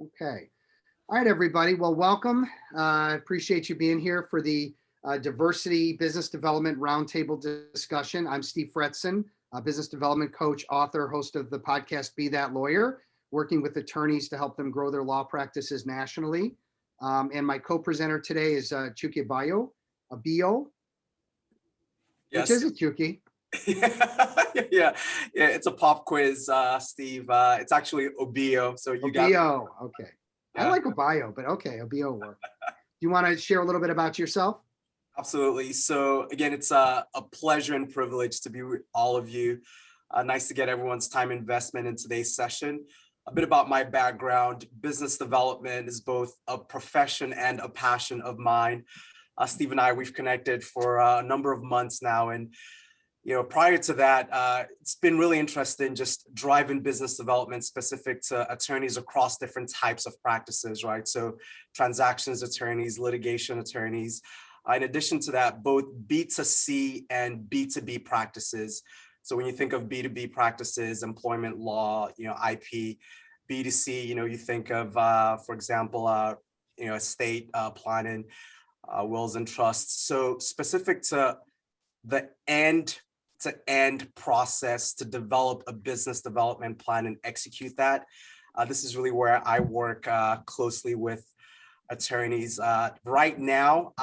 Okay. All right, everybody. Well, welcome. Appreciate you being here for the Diversity Business Development Roundtable discussion. I'm Steve Fretzen, a business development coach, author, host of the podcast Be That Lawyer, working with attorneys to help them grow their law practices nationally. And my co-presenter today is Chuki Abiyo. Yes. Which is it, Chuki? yeah, it's a pop quiz, Steve. It's actually Obio. So you got Obio. Okay. Yeah. I like Obio, but okay, Obio work. Do you want to share a little bit about yourself? Absolutely. So again, it's a pleasure and privilege to be with all of you. Nice to get everyone's time investment in today's session. A bit about my background. Business development is both a profession and a passion of mine. Steve and I, we've connected for a number of months now. And prior to that, it's been really interesting just driving business development specific to attorneys across different types of practices, right? So transactions attorneys, litigation attorneys. In addition to that, both B2C and B2B practices. So when you think of B2B practices, employment law, IP, B2C, you think of, for example, estate planning, wills and trusts. So specific to the end-to-end process to develop a business development plan and execute that. This is really where I work closely with attorneys. Right now,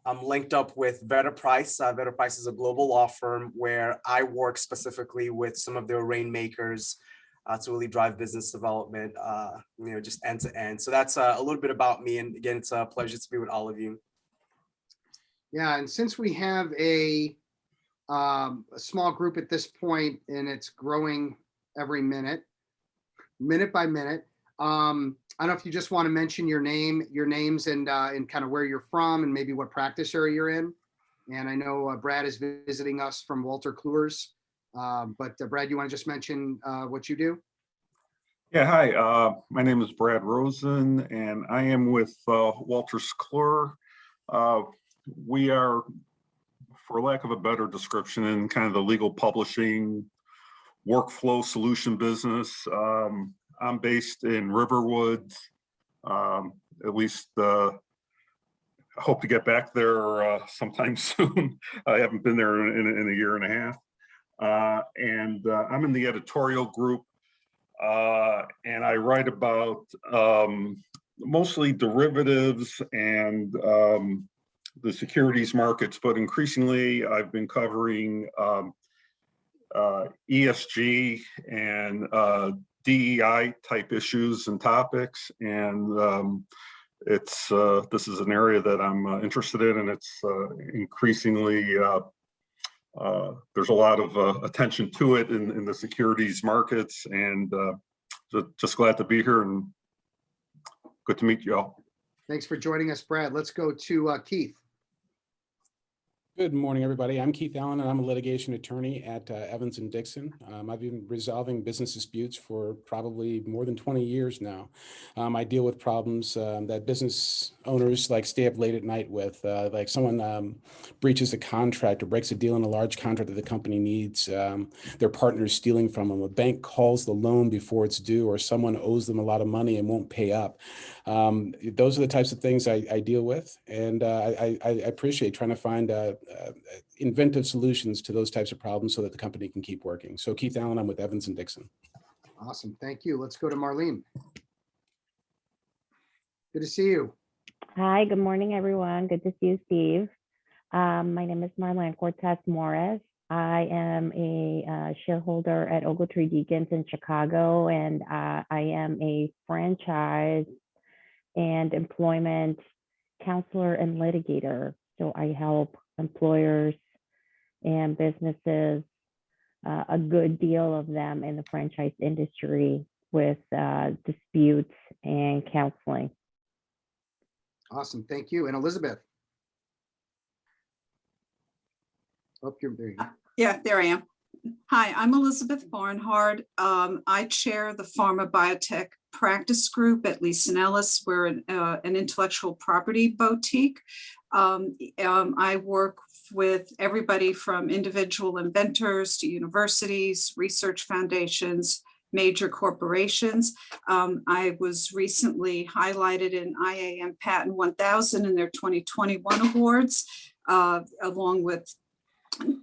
I'm linked up with Vetter Price. Vetter Price is a global law firm where I work specifically with some of their rainmakers to really drive business development, just end to end. So that's a little bit about me. And again, it's a pleasure to be with all of you. Yeah, and since we have a small group at this point, and it's growing every minute by minute. I don't know if you just want to mention your names and kind of where you're from and maybe what practice area you're in. And I know Brad is visiting us from Walter Kluwer's, but Brad, you want to just mention what you do? Yeah, hi, my name is Brad Rosen, and I am with Walter Kluwer. We are, for lack of a better description, in kind of the legal publishing workflow solution business. I'm based in Riverwood. At least I hope to get back there sometime soon. I haven't been there in a year and a half. And I'm in the editorial group, and I write about mostly derivatives and the securities markets, but increasingly I've been covering ESG and DEI type issues and topics, and this is an area that I'm interested in, and it's increasingly there's a lot of attention to it in the securities markets, and just glad to be here and good to meet you all. Thanks for joining us, Brad. Let's go to Keith. Good morning, everybody. I'm Keith Allen, and I'm a litigation attorney at Evans & Dixon. I've been resolving business disputes for probably more than 20 years now. I deal with problems that business owners stay up late at night with, like someone breaches a contract or breaks a deal in a large contract that the company needs. Their partner's stealing from them. A bank calls the loan before it's due, or someone owes them a lot of money and won't pay up. Those are the types of things I deal with, and I appreciate trying to find inventive solutions to those types of problems so that the company can keep working. So Keith Allen, I'm with Evans & Dixon. Awesome, thank you. Let's go to Marlene. Good to see you. Hi, good morning, everyone. Good to see you, Steve. My name is Marlene Cortez Morris. I am a shareholder at Ogletree Deacons in Chicago, and I am a franchise and employment counselor and litigator. So I help employers and businesses, a good deal of them in the franchise industry, with disputes and counseling. Awesome, thank you. And Elizabeth. Oh, you're there. Yeah, there I am. Hi, I'm Elizabeth Barnhart. I chair the Pharma Biotech Practice Group at Leeson Ellis. We're an intellectual property boutique. I work with everybody from individual inventors to universities, research foundations, major corporations. I was recently highlighted in IAM Patent 1000 in their 2021 awards, along with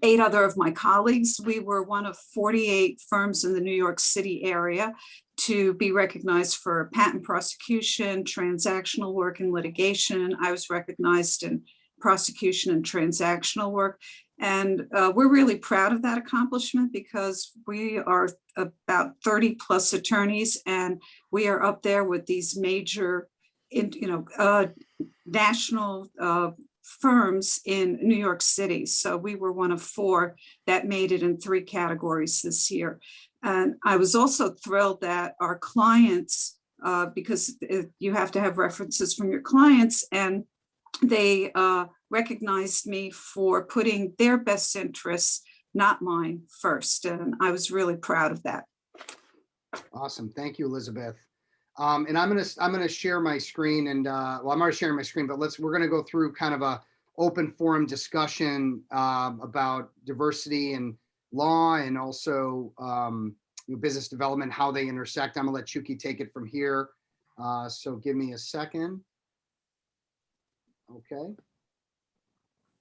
8 other of my colleagues. We were one of 48 firms in the New York City area to be recognized for patent prosecution, transactional work, and litigation. I was recognized in prosecution and transactional work. And we're really proud of that accomplishment because we are about 30 plus attorneys, and we are up there with these major, national firms in New York City. So we were one of 4 that made it in 3 categories this year. And I was also thrilled that our clients, because you have to have references from your clients, and they recognized me for putting their best interests, not mine, first. And I was really proud of that. Awesome. Thank you, Elizabeth. And I'm gonna share my screen, and well, I'm already sharing my screen, but we're gonna go through kind of a open forum discussion about diversity and law, and also business development, how they intersect. I'm gonna let Chuki take it from here. So give me a second. Okay.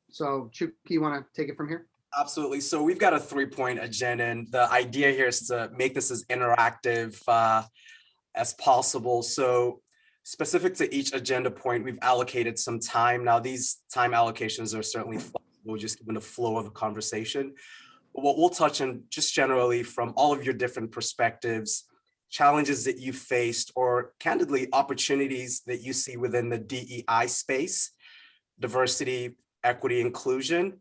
So Chuki, you want to take it from here? Absolutely. So we've got a 3-point agenda, and the idea here is to make this as interactive as possible. So specific to each agenda point, we've allocated some time. Now, these time allocations are certainly flexible, just given the flow of the conversation. But what we'll touch on just generally from all of your different perspectives, challenges that you faced, or candidly, opportunities that you see within the DEI space, diversity, equity, inclusion.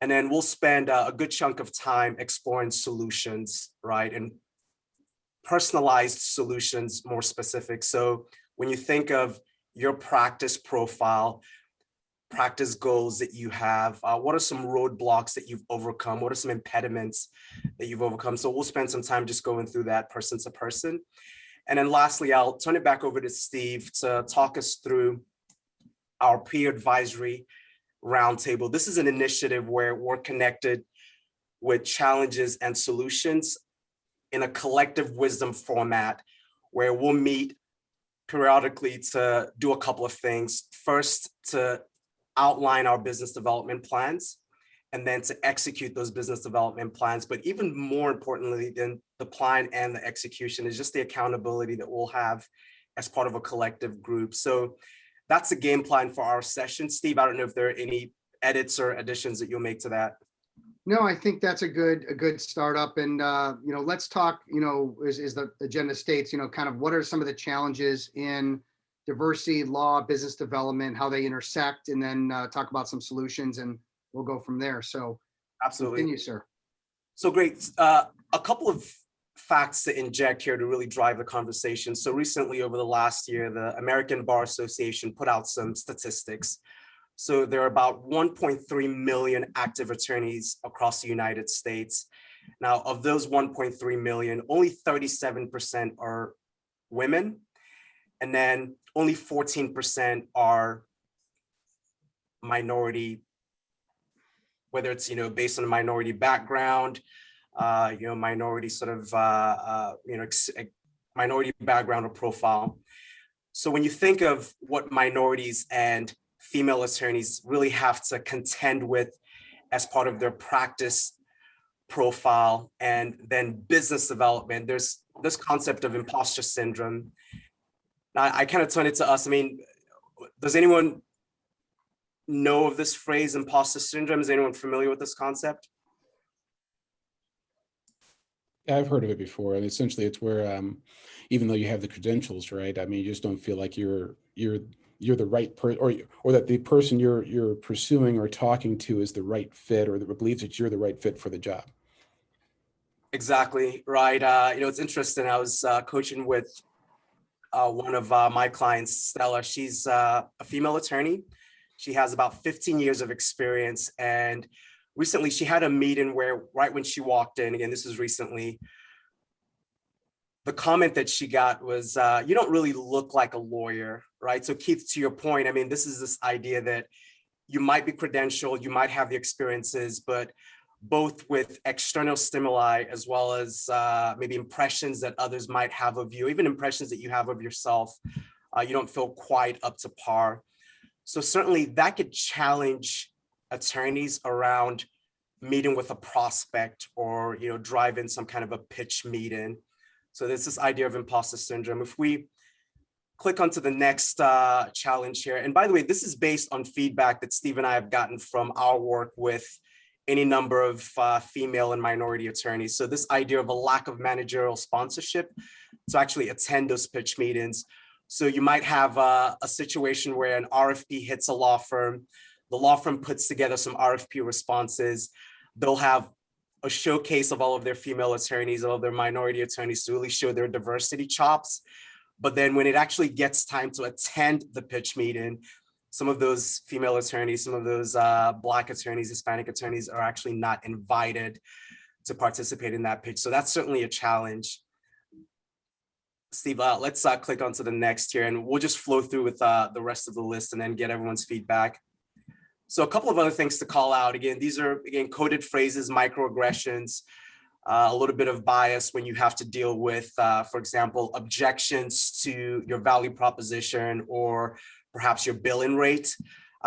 And then we'll spend a good chunk of time exploring solutions, right? And personalized solutions, more specific. So when you think of your practice profile, practice goals that you have, what are some roadblocks that you've overcome? What are some impediments that you've overcome? So we'll spend some time just going through that person to person. And then lastly, I'll turn it back over to Steve to talk us through our peer advisory roundtable. This is an initiative where we're connected with challenges and solutions in a collective wisdom format, where we'll meet periodically to do a couple of things. First, to outline our business development plans, and then to execute those business development plans. But even more importantly than the plan and the execution is just the accountability that we'll have as part of a collective group. So that's the game plan for our session. Steve, I don't know if there are any edits or additions that you'll make to that. No, I think that's a good startup. And let's talk, is the agenda states, kind of what are some of the challenges in diversity, law, business development, how they intersect, and then talk about some solutions, and we'll go from there. So absolutely. Continue, sir. So great. A couple of facts to inject here to really drive the conversation. So recently, over the last year, the American Bar Association put out some statistics. So there are about 1.3 million active attorneys across the United States. Now, of those 1.3 million, only 37% are women, and then only 14% are minority, whether it's based on a minority background, minority sort of minority background or profile. So when you think of what minorities and female attorneys really have to contend with as part of their practice profile and then business development, there's this concept of imposter syndrome. Now, I kind of turn it to us. I mean, does anyone know of this phrase, imposter syndrome? Is anyone familiar with this concept? Yeah, I've heard of it before. And essentially it's where, even though you have the credentials, right? I mean, you just don't feel like you're the right person, or that the person you're pursuing or talking to is the right fit, or that believes that you're the right fit for the job. Exactly, right. It's interesting. I was coaching with one of my clients, Stella. She's a female attorney. She has about 15 years of experience. And recently she had a meeting where right when she walked in, again, this is recently, the comment that she got was, you don't really look like a lawyer, right? So Keith, to your point, I mean, this is this idea that you might be credentialed, you might have the experiences, but both with external stimuli as well as maybe impressions that others might have of you, even impressions that you have of yourself, you don't feel quite up to par. So certainly that could challenge attorneys around meeting with a prospect or, you know, drive in some kind of a pitch meeting. So there's this idea of imposter syndrome. If we click onto the next challenge here, and by the way, this is based on feedback that Steve and I have gotten from our work with any number of female and minority attorneys. So this idea of a lack of managerial sponsorship to actually attend those pitch meetings. So you might have a situation where an RFP hits a law firm. The law firm puts together some RFP responses. They'll have a showcase of all of their female attorneys, all of their minority attorneys to really show their diversity chops. But then when it actually gets time to attend the pitch meeting, some of those female attorneys, some of those Black attorneys, Hispanic attorneys are actually not invited to participate in that pitch. So that's certainly a challenge. Steve, let's click onto the next here, and we'll just flow through with the rest of the list and then get everyone's feedback. So a couple of other things to call out. Again, these are, again, coded phrases, microaggressions, a little bit of bias when you have to deal with, for example, objections to your value proposition or perhaps your billing rate.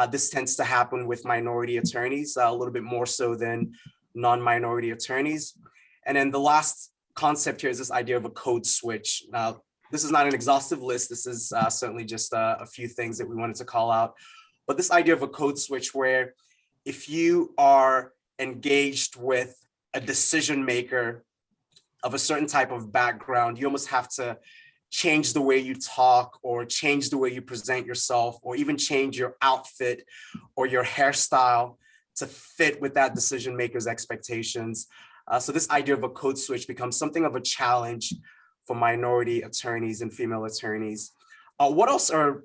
This tends to happen with minority attorneys, a little bit more so than non-minority attorneys. And then the last concept here is this idea of a code switch. Now, this is not an exhaustive list. This is certainly just a few things that we wanted to call out. But this idea of a code switch where if you are engaged with a decision maker of a certain type of background, you almost have to change the way you talk or change the way you present yourself or even change your outfit or your hairstyle to fit with that decision maker's expectations. So this idea of a code switch becomes something of a challenge for minority attorneys and female attorneys. What else are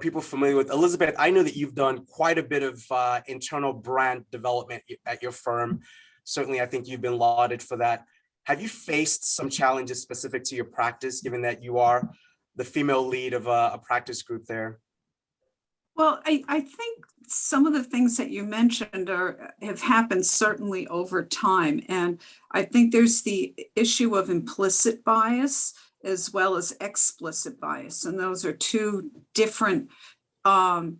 people familiar with? Elizabeth, I know that you've done quite a bit of internal brand development at your firm. Certainly, I think you've been lauded for that. Have you faced some challenges specific to your practice, given that you are the female lead of a practice group there? Well, I think some of the things that you mentioned have happened certainly over time. And I think there's the issue of implicit bias as well as explicit bias. And those are two different, and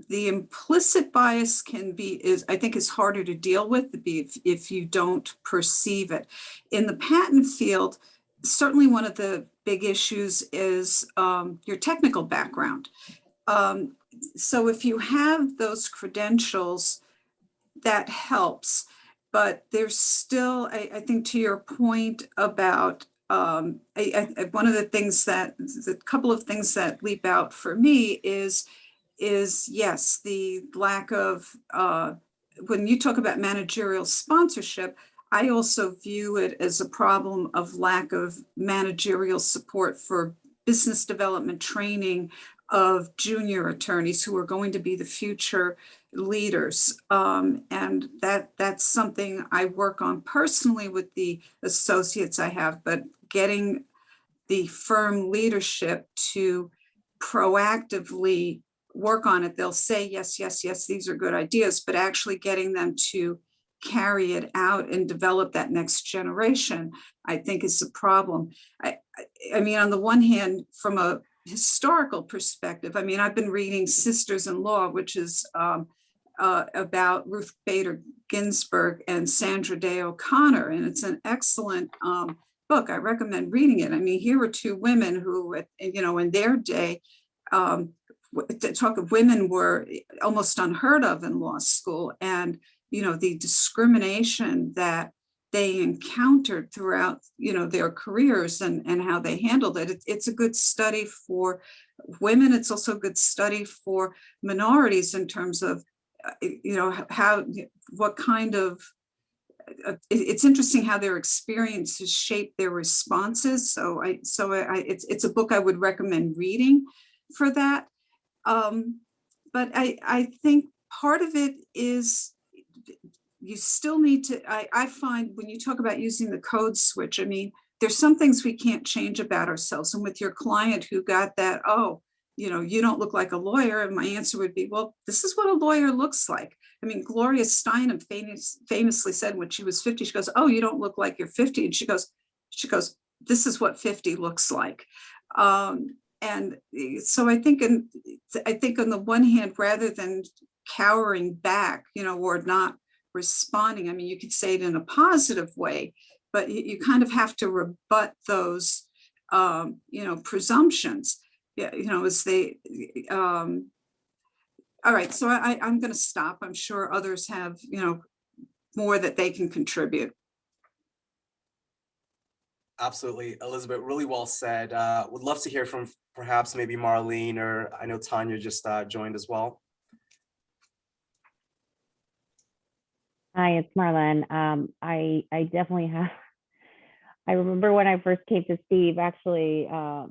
the implicit bias I think is harder to deal with if you don't perceive it. In the patent field, certainly one of the big issues is your technical background. So if you have those credentials, that helps. But there's still, I think, to your point about one of the things the couple of things that leap out for me is yes, the lack of, when you talk about managerial sponsorship, I also view it as a problem of lack of managerial support for business development training of junior attorneys who are going to be the future leaders. And that's something I work on personally with the associates I have, but getting the firm leadership to proactively work on it. They'll say, yes, yes, yes, these are good ideas, but actually getting them to carry it out and develop that next generation, I think is a problem. I mean, on the one hand, from a historical perspective, I mean, I've been reading Sisters in Law, which is about Ruth Bader Ginsburg and Sandra Day O'Connor, and it's an excellent book. I recommend reading it. I mean, here were two women who, you know, in their day, talk of women were almost unheard of in law school, and you know, the discrimination that they encountered throughout, you know, their careers and how they handled it. It's a good study for women. It's also a good study for minorities in terms of, you know, what kind of, it's interesting how their experiences shape their responses. So it's a book I would recommend reading for that. But I think part of it is, you still need to, I find when you talk about using the code switch, I mean, there's some things we can't change about ourselves. And with your client who got that, oh, you know, you don't look like a lawyer. And my answer would be, well, this is what a lawyer looks like. I mean, Gloria Steinem famously said when she was 50, she goes, "Oh, you don't look like you're 50." And she goes, "This is what 50 looks like." And so I think on the one hand, rather than cowering back, or not responding, I mean, you could say it in a positive way, but you kind of have to rebut those, presumptions. Yeah, as they, all right, so I'm going to stop. I'm sure others have, more that they can contribute. Absolutely, Elizabeth, really well said. Would love to hear from perhaps maybe Marlene, or I know Tanya just joined as well. Hi, it's Marlene. I definitely have. I remember when I first came to Steve, actually, to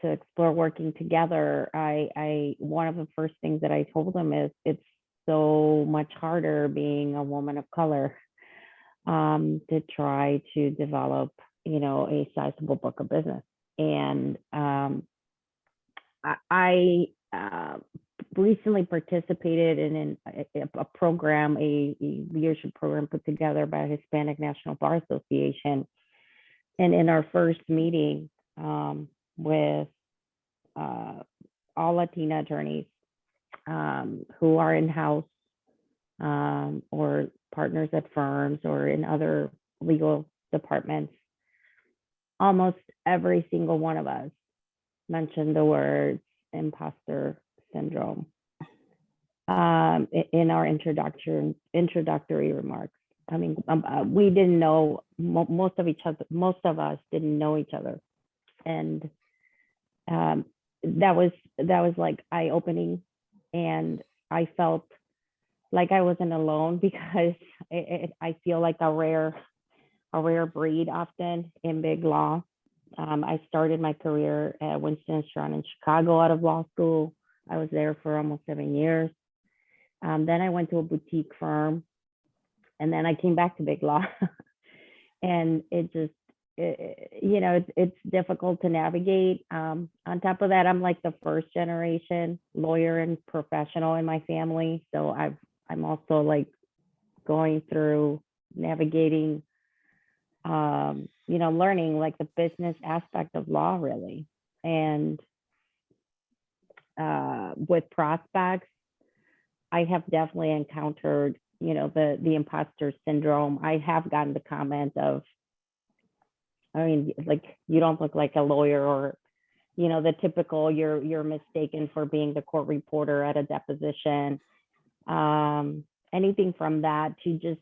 explore working together. One of the first things that I told him is it's so much harder being a woman of color to try to develop, a sizable book of business. And I recently participated in a program, a leadership program put together by Hispanic National Bar Association. And in our first meeting with all Latina attorneys who are in-house or partners at firms or in other legal departments, almost every single one of us mentioned the words imposter syndrome in our introductory remarks. I mean, we didn't know most of us didn't know each other, and that was like eye-opening, and I felt like I wasn't alone because I feel like a rare breed often in big law. I started my career at Winston & Strawn in Chicago out of law school. I was there for almost 7 years. Then I went to a boutique firm. And then I came back to big law, and it's difficult to navigate. On top of that, I'm like the first generation lawyer and professional in my family. So I'm also like going through navigating, learning like the business aspect of law really. And with prospects, I have definitely encountered the imposter syndrome. I have gotten the comment of, I mean, like, you don't look like a lawyer, or, the typical, you're mistaken for being the court reporter at a deposition. Anything from that to just,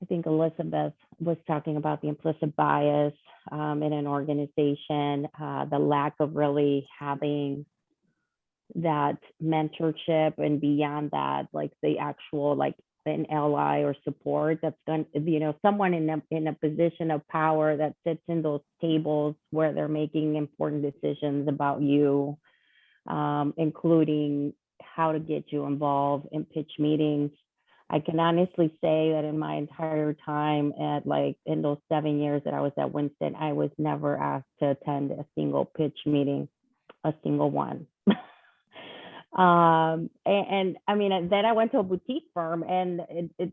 I think Elizabeth was talking about the implicit bias in an organization, the lack of really having that mentorship, and beyond that, like the actual, like an ally or support that's going, someone in a position of power that sits in those tables where they're making important decisions about you, including how to get you involved in pitch meetings. I can honestly say that in my entire time in those 7 years that I was at Winston, I was never asked to attend a single pitch meeting, a single one. And I mean, then I went to a boutique firm, and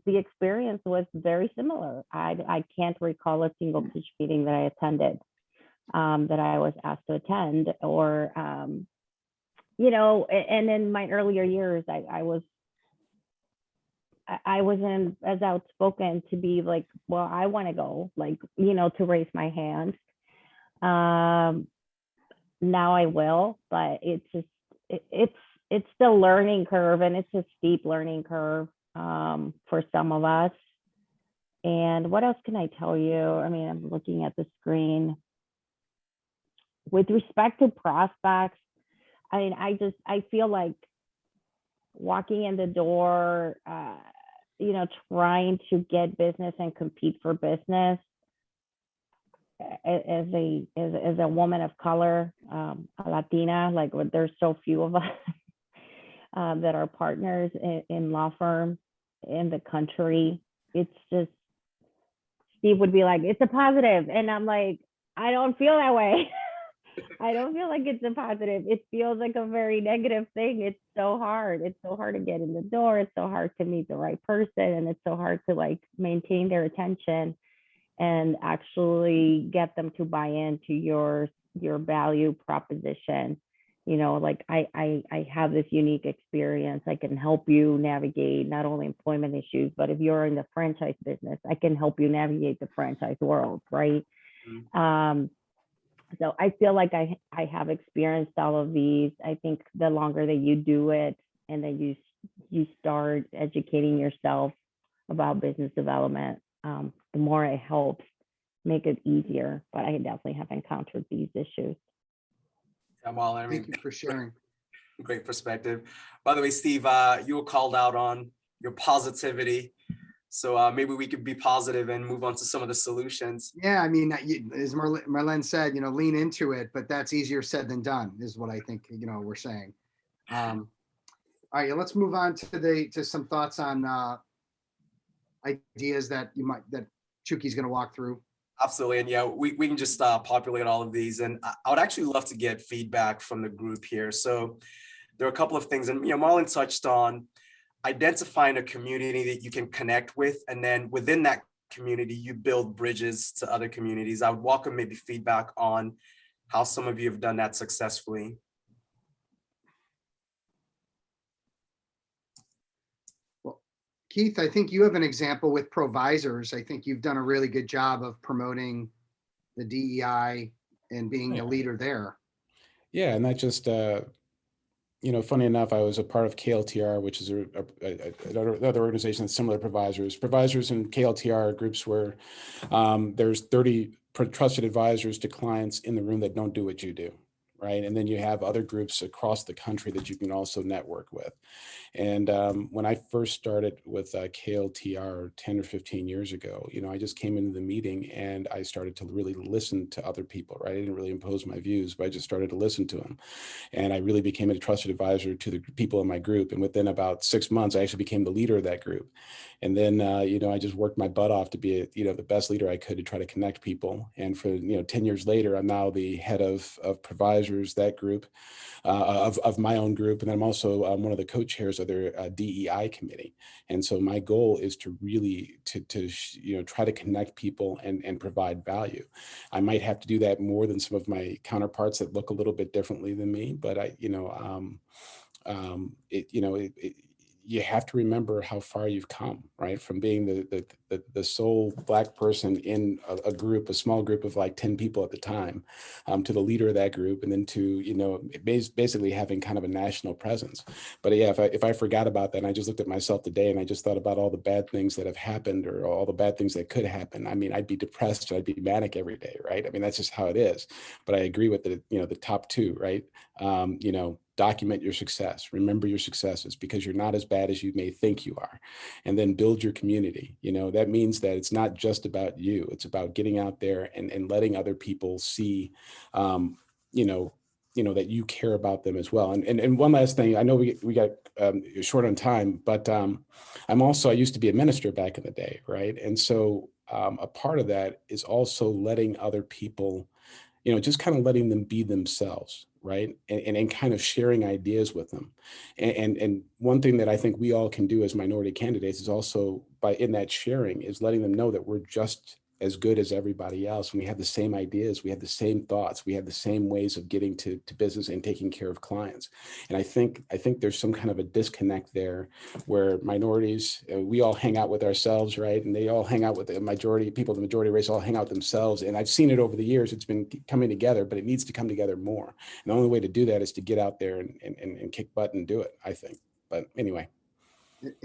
the experience was very similar. I can't recall a single pitch meeting that I attended, that I was asked to attend, or, and in my earlier years, I wasn't as outspoken to be like, well, I want to go, like, to raise my hand. Now I will, but it's the learning curve, and it's a steep learning curve for some of us. And what else can I tell you? I mean, I'm looking at the screen. With respect to prospects, I mean, I feel like walking in the door, trying to get business and compete for business as a woman of color, a Latina, like, there's so few of us that are partners in law firms in the country. It's just, Steve would be like, it's a positive. And I'm like, I don't feel that way. I don't feel like it's a positive. It feels like a very negative thing. It's so hard. It's so hard to get in the door. It's so hard to meet the right person, and it's so hard to like maintain their attention and actually get them to buy into your value proposition. You know, like I have this unique experience. I can help you navigate not only employment issues, but if you're in the franchise business, I can help you navigate the franchise world, right? So I feel like I have experienced all of these. I think the longer that you do it and then you start educating yourself about business development, the more it helps make it easier. But I definitely have encountered these issues. Well, I Thank mean, you for sharing. great perspective. By the way, Steve, you were called out on your positivity. So maybe we could be positive and move on to some of the solutions. Yeah, I mean, as Marlene said, lean into it, but that's easier said than done, is what I think, we're saying. All right, let's move on to some thoughts on ideas that Chuki's going to walk through. Absolutely. And yeah, we can just populate all of these. And I would actually love to get feedback from the group here. So there are a couple of things, and Marlon touched on identifying a community that you can connect with. And then within that community, you build bridges to other communities. I would welcome maybe feedback on how some of you have done that successfully. Well, Keith, I think you have an example with Provisors. I think you've done a really good job of promoting the DEI and being a leader there. Yeah, and that just funny enough, I was a part of KLTR, which is another organization that's similar to Provisors. Provisors and KLTR are groups where there's 30 trusted advisors to clients in the room that don't do what you do, right? And then you have other groups across the country that you can also network with. And when I first started with KLTR 10 or 15 years ago, I just came into the meeting and I started to really listen to other people, right? I didn't really impose my views, but I just started to listen to them. And I really became a trusted advisor to the people in my group. And within about 6 months, I actually became the leader of that group. And then, I just worked my butt off to be, the best leader I could to try to connect people. And for, 10 years later, I'm now the head of Provisors, that group, of my own group. And then I'm also one of the co-chairs of their DEI committee. And so my goal is to really try to connect people and provide value. I might have to do that more than some of my counterparts that look a little bit differently than me, but you have to remember how far you've come, right? From being the sole Black person in a group, a small group of like 10 people at the time, to the leader of that group, and then to, basically having kind of a national presence. But yeah, if I forgot about that and I just looked at myself today and I just thought about all the bad things that have happened or all the bad things that could happen, I mean, I'd be depressed, I'd be manic every day, right? I mean, that's just how it is. But I agree with the top two, right? Document your success, remember your successes, because you're not as bad as you may think you are, and then build your community. That means that it's not just about you, it's about getting out there and letting other people see, that you care about them as well. And one last thing, I know we got short on time, but I used to be a minister back in the day, right? And so a part of that is also letting other people, just kind of letting them be themselves, right? And kind of sharing ideas with them. And one thing that I think we all can do as minority candidates is also in that sharing is letting them know that we're just as good as everybody else. And we have the same ideas, we have the same thoughts, we have the same ways of getting to business and taking care of clients. And I think there's some kind of a disconnect there where minorities, we all hang out with ourselves, right? And they all hang out with the majority race all hang out themselves. And I've seen it over the years, it's been coming together, but it needs to come together more. And the only way to do that is to get out there and kick butt and do it, I think. But anyway.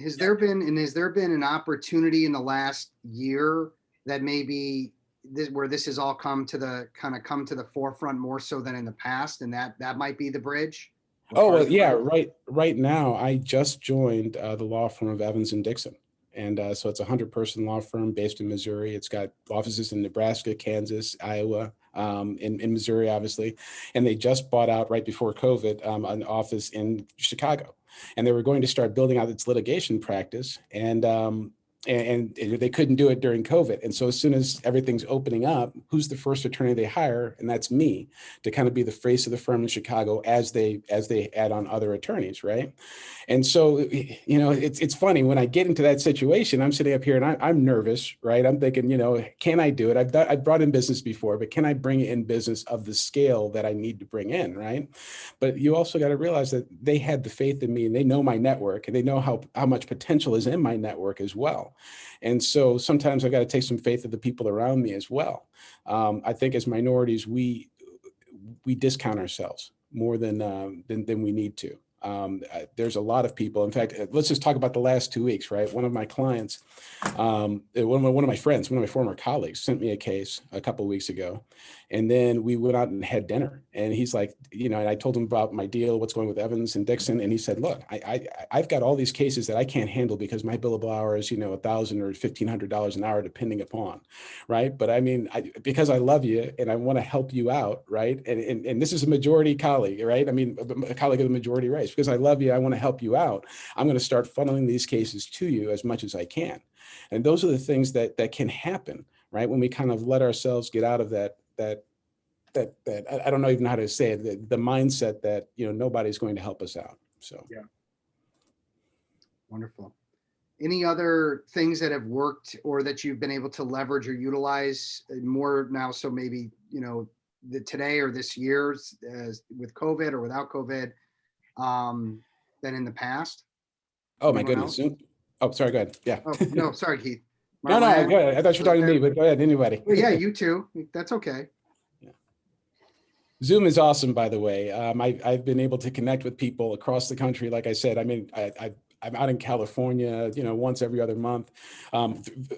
Has there been an opportunity in the last year that maybe where this has all come to the forefront more so than in the past, and that might be the bridge? Oh, well, yeah, right now I just joined the law firm of Evans and Dixon. And so it's a 100-person law firm based in Missouri. It's got offices in Nebraska, Kansas, Iowa, in Missouri, obviously. And they just bought out right before COVID an office in Chicago. And they were going to start building out its litigation practice. And and they couldn't do it during COVID. And so as soon as everything's opening up, who's the first attorney they hire? And that's me, to kind of be the face of the firm in Chicago as they add on other attorneys, right? And so, it's funny when I get into that situation, I'm sitting up here and I'm nervous, right? I'm thinking, can I do it? I've brought in business before, but can I bring in business of the scale that I need to bring in, right? But you also got to realize that they had the faith in me, and they know my network, and they know how much potential is in my network as well. And so sometimes I've got to take some faith of the people around me as well. I think as minorities, we discount ourselves more than we need to. There's a lot of people. In fact, let's just talk about the last 2 weeks, right? One of my clients, one of my friends, one of my former colleagues sent me a case a couple of weeks ago. And then we went out and had dinner. And he's like, and I told him about my deal, what's going with Evans and Dixon. And he said, look, I've got all these cases that I can't handle because my billable hour is, $1,000 or $1,500 an hour, depending upon, right? But I mean, because I love you and I want to help you out, right? And this is a majority colleague, right? I mean, a colleague of the majority race. Because I love you, I want to help you out. I'm going to start funneling these cases to you as much as I can. And those are the things that can happen, right? When we kind of let ourselves get out of that I don't know even how to say it, the mindset that, nobody's going to help us out. So, Yeah. Wonderful. Any other things that have worked or that you've been able to leverage or utilize more now? So maybe, today or this year, with COVID or without COVID, than in the past? oh my Anyone goodness. else? Oh, sorry, go ahead. Yeah. Oh, no, sorry, Keith. No, Marlene? go ahead. I thought you were talking to me, but go ahead, anybody. Well, yeah, you too. That's okay. Zoom is awesome, by the way. I've been able to connect with people across the country. Like I said, I mean, I'm out in California, once every other month,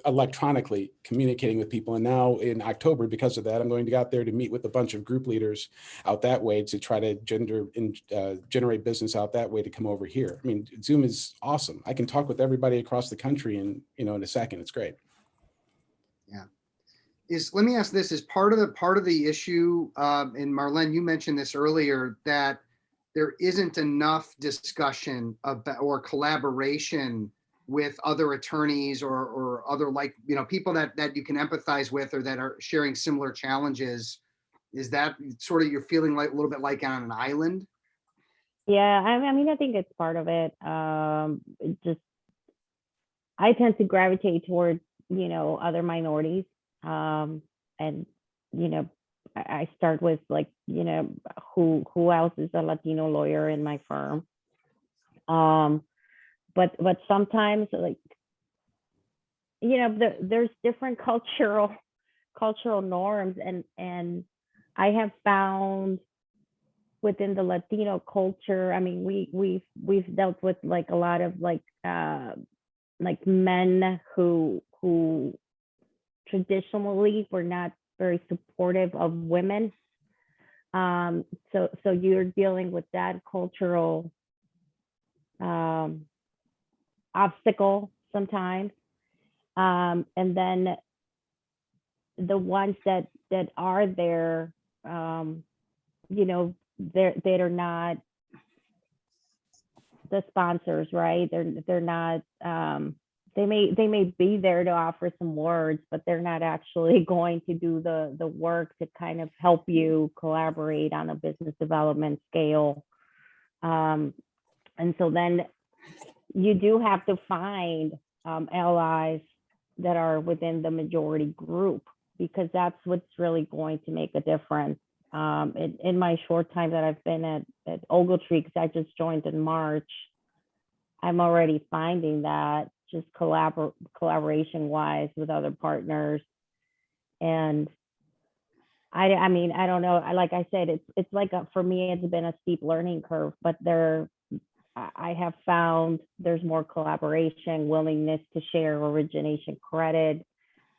electronically communicating with people. And now in October, because of that, I'm going to go out there to meet with a bunch of group leaders out that way to try to generate business out that way to come over here. I mean, Zoom is awesome. I can talk with everybody across the country in a second. It's great. Yeah. Let me ask this: is part of the issue, and Marlene, you mentioned this earlier, that there isn't enough discussion about or collaboration with other attorneys or other people that you can empathize with or that are sharing similar challenges. Is that sort of you're feeling like a little bit like on an island? Yeah, I mean, I think it's part of it. I tend to gravitate towards, other minorities. And, I start with who else is a Latino lawyer in my firm. But sometimes there's different cultural norms, and I have found within the Latino culture, I mean, we've dealt with a lot of men who traditionally were not very supportive of women. So you're dealing with that cultural obstacle sometimes. And then the ones that are there, they're not the sponsors, right? They're not, they may be there to offer some words, but they're not actually going to do the work to kind of help you collaborate on a business development scale. And so then you do have to find allies that are within the majority group, because that's what's really going to make a difference. In my short time that I've been at Ogletree, because I just joined in March, I'm already finding that just collaboration wise with other partners. And I mean, I don't know. Like I said, it's like for me, it's been a steep learning curve, but I have found there's more collaboration, willingness to share origination credit,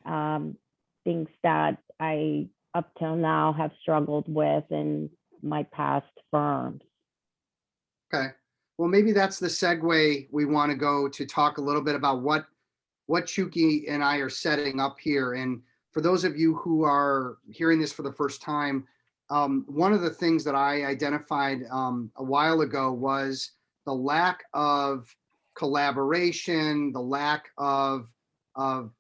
things that I up till now have struggled with in my past firms. Okay. Well, maybe that's the segue we want to go to talk a little bit about what Chucky and I are setting up here. And for those of you who are hearing this for the first time, one of the things that I identified a while ago was the lack of collaboration, the lack of of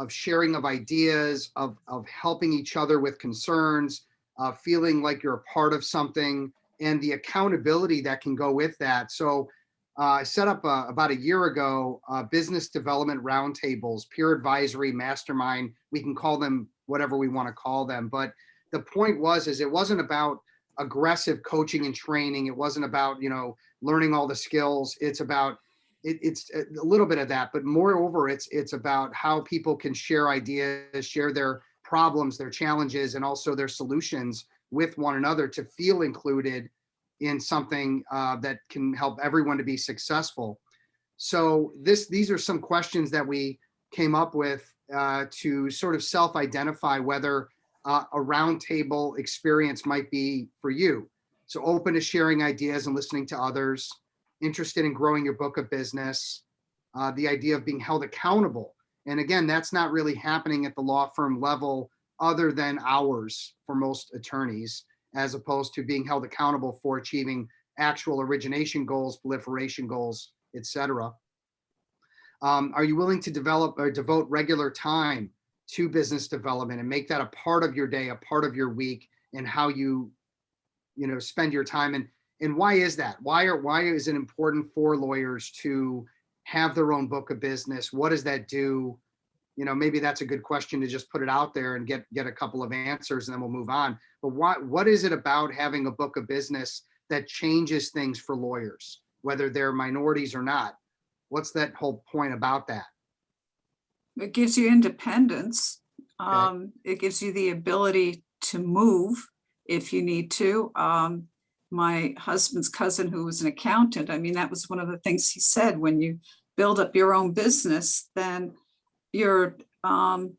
sharing of ideas, of helping each other with concerns, feeling like you're a part of something, and the accountability that can go with that. So I set up about a year ago, business development roundtables, peer advisory, mastermind. We can call them whatever we want to call them. But the point is it wasn't about aggressive coaching and training. It wasn't about, learning all the skills. It's about, it's a little bit of that, but moreover, it's about how people can share ideas, share their problems, their challenges, and also their solutions with one another to feel included in something that can help everyone to be successful. So these are some questions that we came up with to sort of self-identify whether a roundtable experience might be for you. So open to sharing ideas and listening to others, interested in growing your book of business, the idea of being held accountable. And again, that's not really happening at the law firm level other than hours for most attorneys, as opposed to being held accountable for achieving actual origination goals, proliferation goals, etc. Are you willing to develop or devote regular time to business development and make that a part of your day, a part of your week, and how you spend your time? And why is that? Why is it important for lawyers to have their own book of business? What does that do? Maybe that's a good question to just put it out there and get a couple of answers, and then we'll move on. But what is it about having a book of business that changes things for lawyers, whether they're minorities or not? What's that whole point about that? It gives you independence. Okay. It gives you the ability to move if you need to. My husband's cousin, who was an accountant, that was one of the things he said: when you build up your own business, then you're less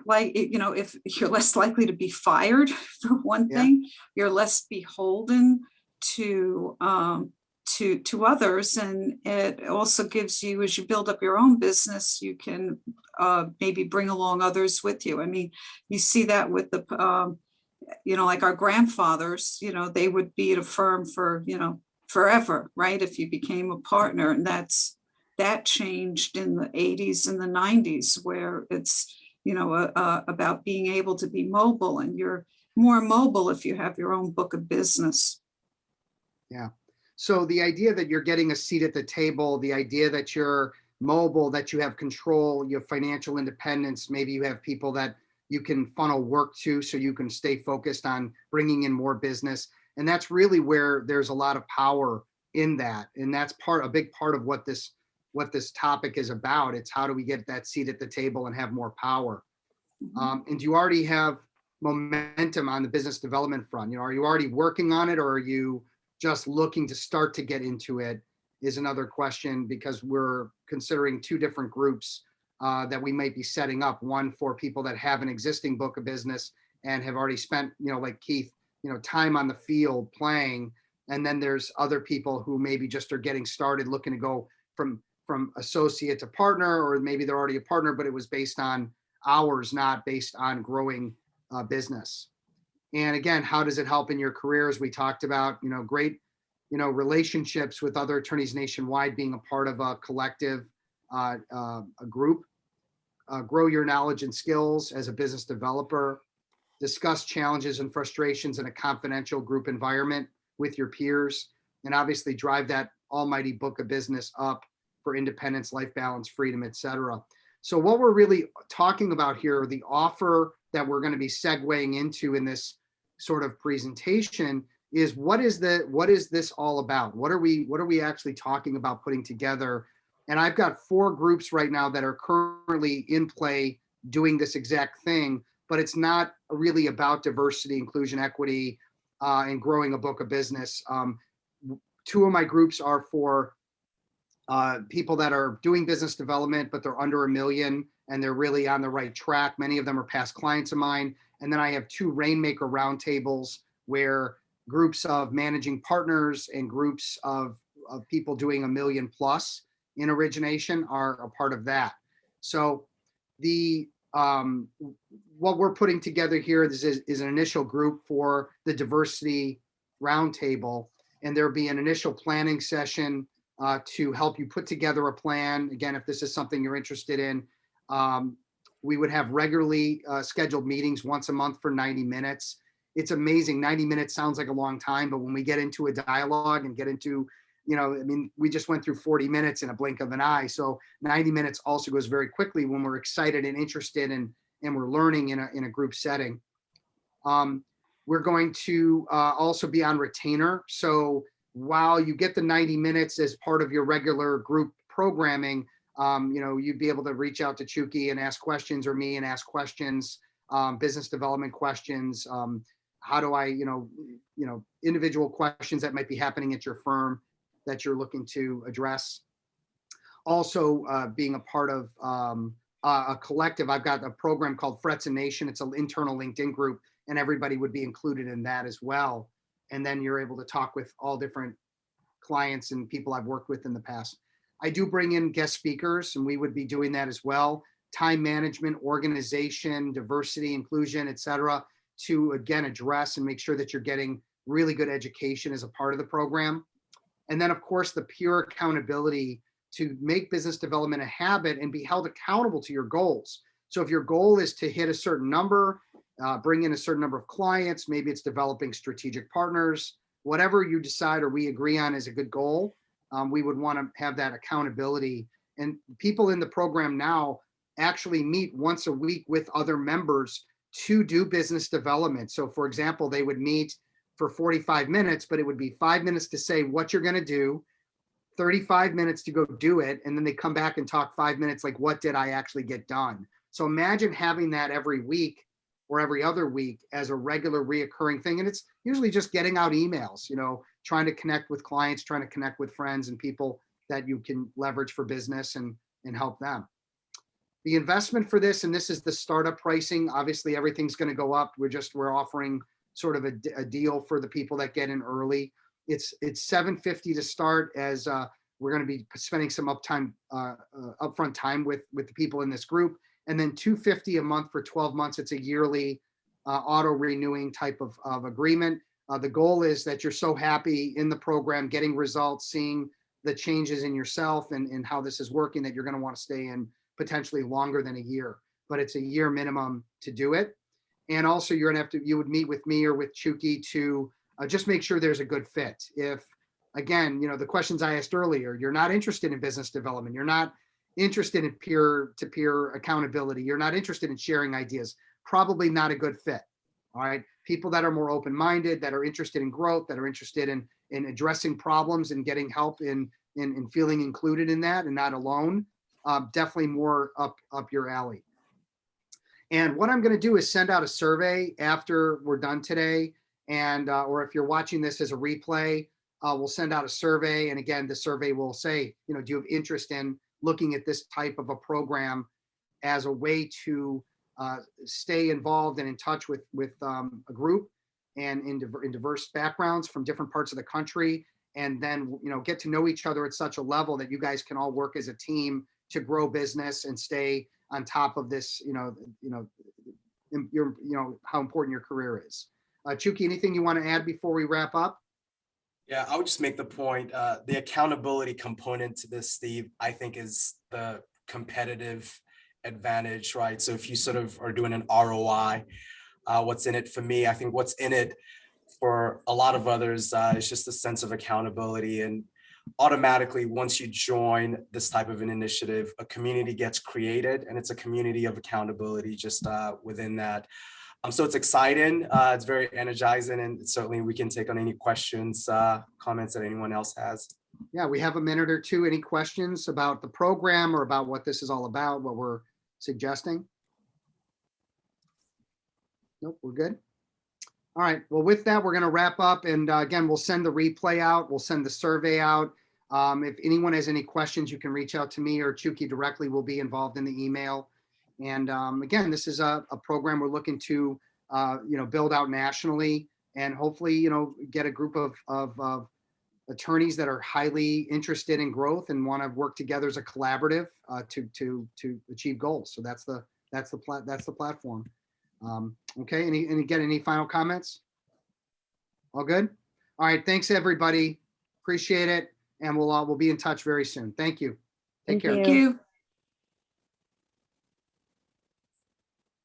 like, if you're less likely to be fired, for one thing. You're less beholden to others, and it also gives you, as you build up your own business, you can maybe bring along others with you. You see that with the like our grandfathers, they would be at a firm for forever, right? If you became a partner. And that changed in the 80s and the 90s, where it's about being able to be mobile, and you're more mobile if you have your own book of business. Yeah. So the idea that you're getting a seat at the table, the idea that you're mobile, that you have control, you have financial independence, maybe you have people that you can funnel work to so you can stay focused on bringing in more business. And that's really where there's a lot of power in that. And that's a big part of what this topic is about. It's how do we get that seat at the table and have more power? And do you already have momentum on the business development front? Are you already working on it, or are you just looking to start to get into it, is another question, because we're considering two different groups that we might be setting up. One for people that have an existing book of business and have already spent, like Keith, time on the field playing. And then there's other people who maybe just are getting started, looking to go from associate to partner, or maybe they're already a partner, but it was based on hours, not based on growing business. And again, how does it help in your career? As we talked about, great, relationships with other attorneys nationwide, being a part of a collective, a group, grow your knowledge and skills as a business developer, discuss challenges and frustrations in a confidential group environment with your peers, and obviously drive that almighty book of business up for independence, life balance, freedom, etc. So what we're really talking about here, the offer that we're going to be segueing into in this sort of presentation, is what is this all about? What are we actually talking about putting together? And I've got 4 groups right now that are currently in play doing this exact thing, but it's not really about diversity, inclusion, equity, and growing a book of business. 2 of my groups are for people that are doing business development, but they're under $1 million and they're really on the right track. Many of them are past clients of mine. And then I have 2 Rainmaker roundtables, where groups of managing partners and groups of people doing $1 million plus in origination are a part of that. So what we're putting together here is an initial group for the diversity roundtable, and there'll be an initial planning session to help you put together a plan. Again, if this is something you're interested in, we would have regularly scheduled meetings once a month for 90 minutes. It's amazing. 90 minutes sounds like a long time, but when we get into a dialogue and get into, I mean, we just went through 40 minutes in a blink of an eye. So 90 minutes also goes very quickly when we're excited and interested and we're learning in a group setting. We're going to also be on retainer. So while you get the 90 minutes as part of your regular group programming, you'd be able to reach out to Chuki and ask questions, or me and ask questions, business development questions. How do I, individual questions that might be happening at your firm that you're looking to address. Also, being a part of a collective, I've got a program called Frets and Nation. It's an internal LinkedIn group, and everybody would be included in that as well. And then you're able to talk with all different clients and people I've worked with in the past. I do bring in guest speakers, and we would be doing that as well. Time management, organization, diversity, inclusion, et cetera, to again address and make sure that you're getting really good education as a part of the program. And then, of course, the pure accountability to make business development a habit and be held accountable to your goals. So if your goal is to hit a certain number, bring in a certain number of clients, maybe it's developing strategic partners, whatever you decide or we agree on is a good goal, we would want to have that accountability. And people in the program now actually meet once a week with other members to do business development. So for example, they would meet for 45 minutes, but it would be 5 minutes to say what you're going to do, 35 minutes to go do it. And then they come back and talk 5 minutes, like, what did I actually get done? So imagine having that every week or every other week as a regular reoccurring thing. And it's usually just getting out emails, trying to connect with clients, trying to connect with friends and people that you can leverage for business and help them. The investment for this, and this is the startup pricing, obviously everything's going to go up. We're offering sort of a deal for the people that get in early. It's $750 to start, as we're going to be spending some upfront time with the people in this group, and then $250 a month for 12 months. It's a yearly auto renewing type of agreement. The goal is that you're so happy in the program, getting results, seeing the changes in yourself and how this is working, that you're going to want to stay in potentially longer than a year, but it's a year minimum to do it. And also you would meet with me or with Chuki to just make sure there's a good fit. If, again, the questions I asked earlier, you're not interested in business development, you're not interested in peer-to-peer accountability, you're not interested in sharing ideas, probably not a good fit. All right. People that are more open-minded, that are interested in growth, that are interested in addressing problems and getting help in feeling included in that and not alone, definitely more up your alley. And what I'm going to do is send out a survey after we're done today. And, or if you're watching this as a replay, we'll send out a survey. And again, the survey will say, do you have interest in looking at this type of a program as a way to stay involved and in touch with a group and in diverse backgrounds from different parts of the country. And then, get to know each other at such a level that you guys can all work as a team to grow business and stay on top of this, how important your career is. Chuki, anything you want to add before we wrap up? Yeah, I would just make the point, the accountability component to this, Steve, I think is the competitive advantage, right? So if you sort of are doing an ROI, what's in it for me, I think what's in it for a lot of others is just a sense of accountability. And automatically, once you join this type of an initiative, a community gets created, and it's a community of accountability just within that. So it's exciting, it's very energizing, and certainly we can take on any questions, comments that anyone else has. Yeah, we have a minute or two. Any questions about the program or about what this is all about, what we're suggesting? Nope, we're good. All right, well, with that, we're going to wrap up. And again, we'll send the replay out. We'll send the survey out. If anyone has any questions, you can reach out to me or Chuki directly. We'll be involved in the email. And again, this is a program we're looking to, build out nationally and hopefully, get a group of attorneys that are highly interested in growth and want to work together as a collaborative to achieve goals. So that's the platform. Okay. And again, any final comments? All good? All right. Thanks, everybody. Appreciate it. and we'll be in touch very soon. Thank you. Take Thank care. Thank you. you.